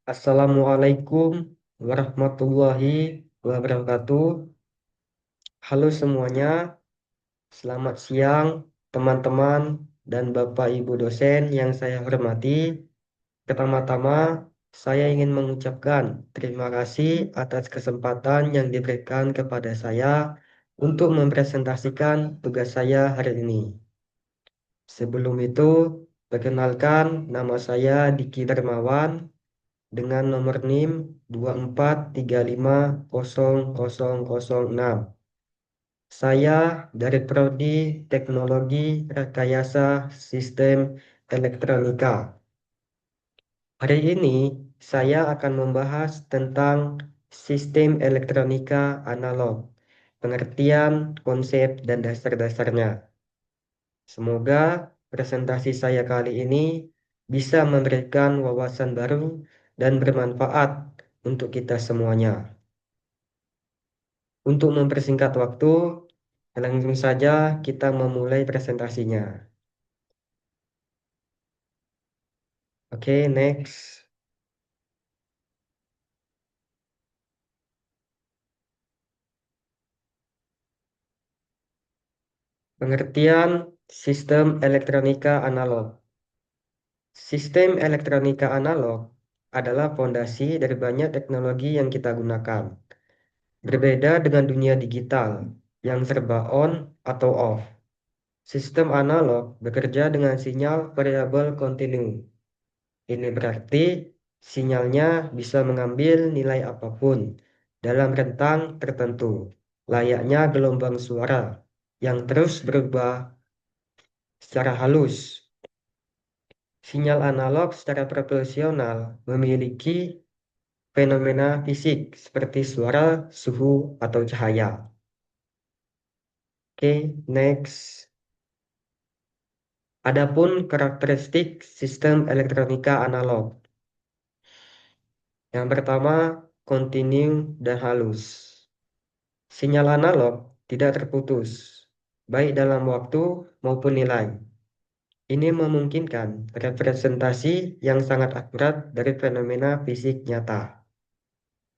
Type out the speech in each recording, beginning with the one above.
Assalamualaikum warahmatullahi wabarakatuh. Halo semuanya, selamat siang teman-teman dan Bapak Ibu dosen yang saya hormati. Pertama-tama, saya ingin mengucapkan terima kasih atas kesempatan yang diberikan kepada saya untuk mempresentasikan tugas saya hari ini. Sebelum itu, perkenalkan nama saya Diki Darmawan dengan nomor NIM 243500006. Saya dari Prodi Teknologi Rekayasa Sistem Elektronika. Hari ini saya akan membahas tentang sistem elektronika analog, pengertian, konsep, dan dasar-dasarnya. Semoga presentasi saya kali ini bisa memberikan wawasan baru dan bermanfaat untuk kita semuanya. Untuk mempersingkat waktu, langsung saja kita memulai presentasinya. Oke, next. Pengertian sistem elektronika analog. Sistem elektronika analog adalah fondasi dari banyak teknologi yang kita gunakan. Berbeda dengan dunia digital yang serba on atau off. Sistem analog bekerja dengan sinyal variabel kontinu. Ini berarti sinyalnya bisa mengambil nilai apapun dalam rentang tertentu, layaknya gelombang suara yang terus berubah secara halus. Sinyal analog secara proporsional memiliki fenomena fisik seperti suara, suhu, atau cahaya. Oke, next. Adapun karakteristik sistem elektronika analog. Yang pertama, kontinu dan halus. Sinyal analog tidak terputus, baik dalam waktu maupun nilai. Ini memungkinkan representasi yang sangat akurat dari fenomena fisik nyata.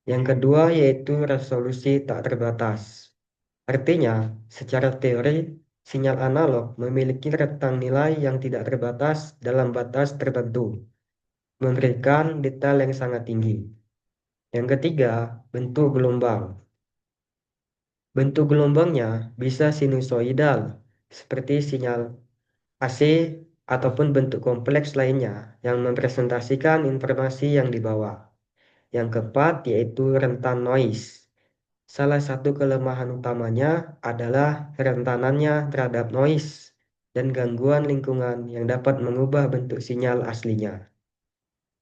Yang kedua yaitu resolusi tak terbatas. Artinya, secara teori, sinyal analog memiliki rentang nilai yang tidak terbatas dalam batas tertentu, memberikan detail yang sangat tinggi. Yang ketiga, bentuk gelombang. Bentuk gelombangnya bisa sinusoidal, seperti sinyal AC, ataupun bentuk kompleks lainnya yang mempresentasikan informasi yang dibawa. Yang keempat yaitu rentan noise. Salah satu kelemahan utamanya adalah kerentanannya terhadap noise dan gangguan lingkungan yang dapat mengubah bentuk sinyal aslinya.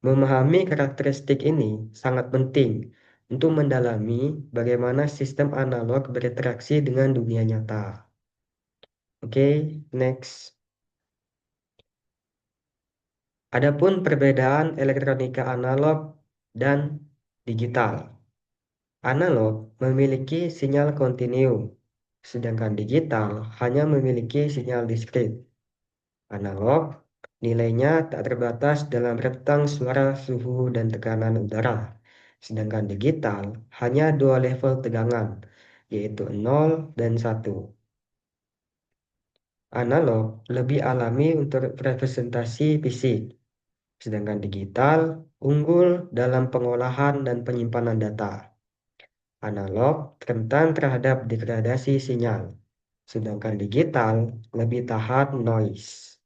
Memahami karakteristik ini sangat penting untuk mendalami bagaimana sistem analog berinteraksi dengan dunia nyata. Oke, next. Adapun perbedaan elektronika analog dan digital. Analog memiliki sinyal kontinu, sedangkan digital hanya memiliki sinyal diskrit. Analog nilainya tak terbatas dalam rentang suara, suhu, dan tekanan udara. Sedangkan digital hanya dua level tegangan, yaitu 0 dan 1. Analog lebih alami untuk representasi fisik, sedangkan digital unggul dalam pengolahan dan penyimpanan data. Analog rentan terhadap degradasi sinyal, sedangkan digital lebih tahan noise.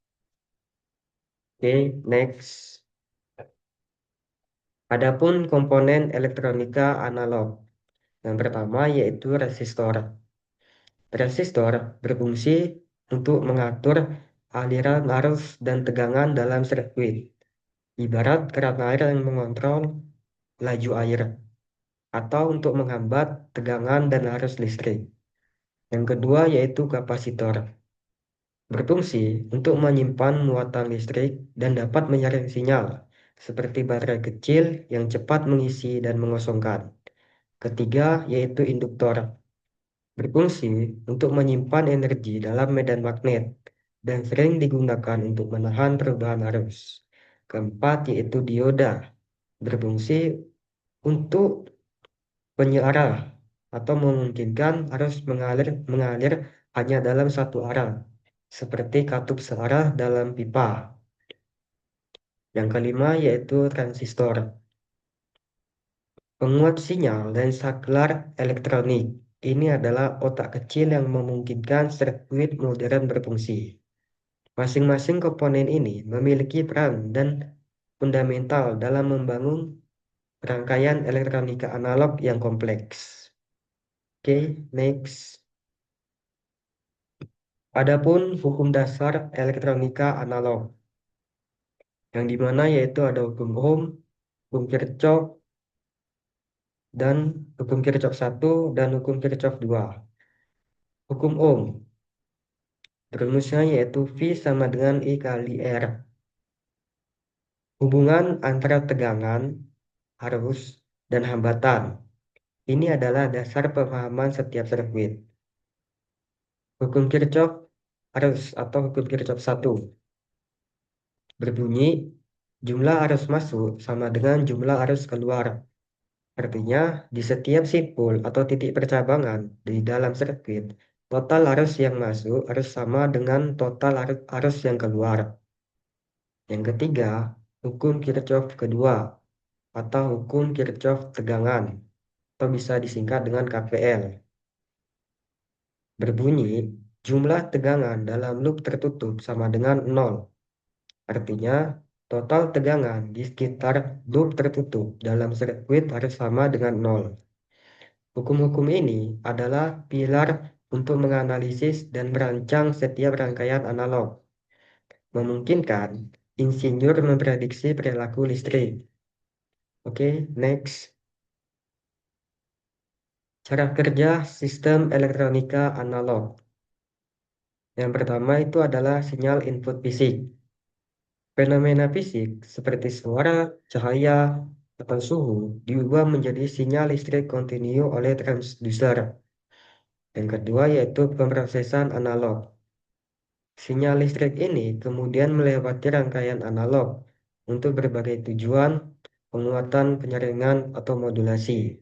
Oke, next. Adapun komponen elektronika analog. Yang pertama yaitu resistor. Resistor berfungsi untuk mengatur aliran arus dan tegangan dalam sirkuit. Ibarat keran air yang mengontrol laju air atau untuk menghambat tegangan dan arus listrik. Yang kedua yaitu kapasitor. Berfungsi untuk menyimpan muatan listrik dan dapat menyaring sinyal, seperti baterai kecil yang cepat mengisi dan mengosongkan. Ketiga yaitu induktor. Berfungsi untuk menyimpan energi dalam medan magnet dan sering digunakan untuk menahan perubahan arus. Keempat yaitu dioda. berfungsi untuk penyearah atau memungkinkan arus mengalir hanya dalam satu arah, seperti katup searah dalam pipa. Yang kelima yaitu transistor, penguat sinyal dan saklar elektronik. Ini adalah otak kecil yang memungkinkan sirkuit modern berfungsi. Masing-masing komponen ini memiliki peran dan fundamental dalam membangun rangkaian elektronika analog yang kompleks. Oke, next. Adapun hukum dasar elektronika analog, yang dimana yaitu ada hukum Ohm, hukum Kirchhoff, dan hukum Kirchhoff 1 dan hukum Kirchhoff 2. Hukum Ohm, rumusnya yaitu V sama dengan I kali R. Hubungan antara tegangan, arus, dan hambatan. Ini adalah dasar pemahaman setiap sirkuit. Hukum Kirchhoff arus atau hukum Kirchhoff 1 berbunyi jumlah arus masuk sama dengan jumlah arus keluar. Artinya, di setiap simpul atau titik percabangan di dalam sirkuit, total arus yang masuk harus sama dengan total arus yang keluar. Yang ketiga, hukum Kirchhoff kedua atau hukum Kirchhoff tegangan atau bisa disingkat dengan KPL. Berbunyi, jumlah tegangan dalam loop tertutup sama dengan 0. Artinya, total tegangan di sekitar loop tertutup dalam sirkuit harus sama dengan 0. Hukum-hukum ini adalah pilar untuk menganalisis dan merancang setiap rangkaian analog, memungkinkan insinyur memprediksi perilaku listrik. Oke, next. Cara kerja sistem elektronika analog. Yang pertama itu adalah sinyal input fisik. Fenomena fisik seperti suara, cahaya, atau suhu diubah menjadi sinyal listrik kontinu oleh transducer. Yang kedua yaitu pemrosesan analog. Sinyal listrik ini kemudian melewati rangkaian analog untuk berbagai tujuan, penguatan, penyaringan, atau modulasi.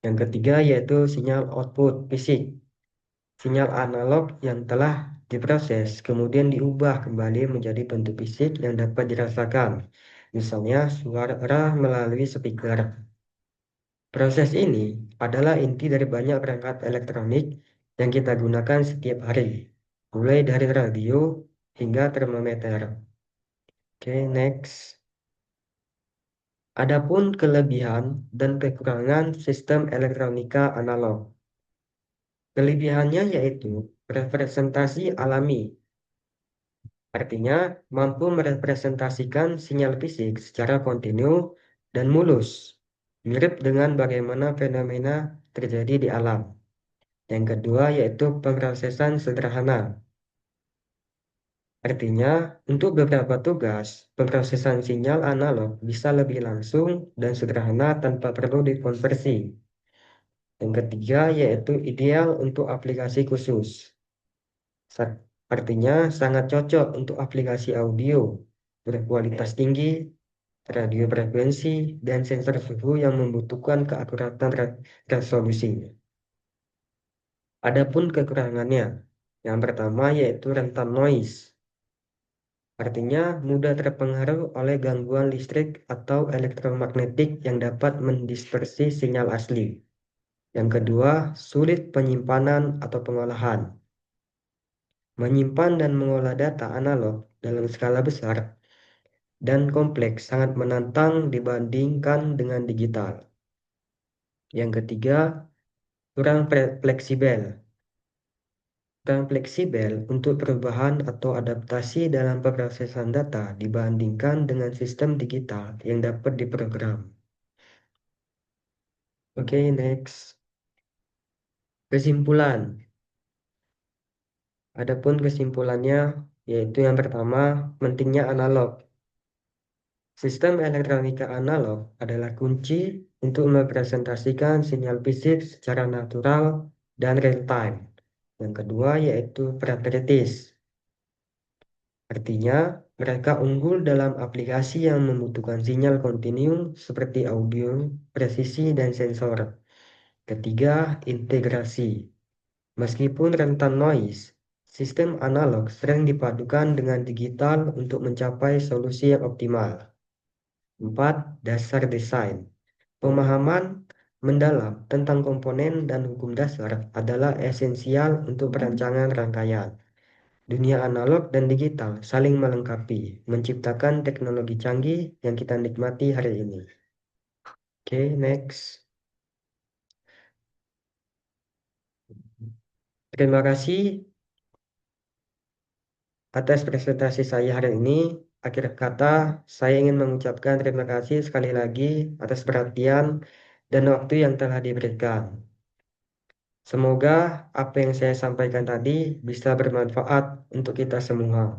Yang ketiga yaitu sinyal output fisik. Sinyal analog yang telah diproses kemudian diubah kembali menjadi bentuk fisik yang dapat dirasakan. Misalnya suara melalui speaker. Proses ini adalah inti dari banyak perangkat elektronik yang kita gunakan setiap hari, mulai dari radio hingga termometer. Oke, next. Adapun kelebihan dan kekurangan sistem elektronika analog. Kelebihannya yaitu representasi alami, artinya mampu merepresentasikan sinyal fisik secara kontinu dan mulus, mirip dengan bagaimana fenomena terjadi di alam. Yang kedua yaitu pemrosesan sederhana. Artinya, untuk beberapa tugas, pemrosesan sinyal analog bisa lebih langsung dan sederhana tanpa perlu dikonversi. Yang ketiga yaitu ideal untuk aplikasi khusus. Artinya sangat cocok untuk aplikasi audio berkualitas tinggi, radio frekuensi, dan sensor suhu yang membutuhkan keakuratan resolusi. Adapun kekurangannya, yang pertama yaitu rentan noise. Artinya mudah terpengaruh oleh gangguan listrik atau elektromagnetik yang dapat mendistorsi sinyal asli. Yang kedua, sulit penyimpanan atau pengolahan. Menyimpan dan mengolah data analog dalam skala besar dan kompleks sangat menantang dibandingkan dengan digital. Yang ketiga, kurang fleksibel. Kurang fleksibel untuk perubahan atau adaptasi dalam pemrosesan data dibandingkan dengan sistem digital yang dapat diprogram. Oke, next. Kesimpulan. Adapun kesimpulannya yaitu yang pertama, pentingnya analog. Sistem elektronika analog adalah kunci untuk merepresentasikan sinyal fisik secara natural dan real time. Yang kedua yaitu peran kritis. Artinya, Mereka unggul dalam aplikasi yang membutuhkan sinyal kontinu seperti audio, presisi, dan sensor. Ketiga, integrasi. Meskipun rentan noise, sistem analog sering dipadukan dengan digital untuk mencapai solusi yang optimal. 4. Dasar desain. Pemahaman mendalam tentang komponen dan hukum dasar adalah esensial untuk perancangan rangkaian. Dunia analog dan digital saling melengkapi, menciptakan teknologi canggih yang kita nikmati hari ini. Oke, next. Terima kasih atas presentasi saya hari ini. Akhir kata, saya ingin mengucapkan terima kasih sekali lagi atas perhatian dan waktu yang telah diberikan. Semoga apa yang saya sampaikan tadi bisa bermanfaat untuk kita semua.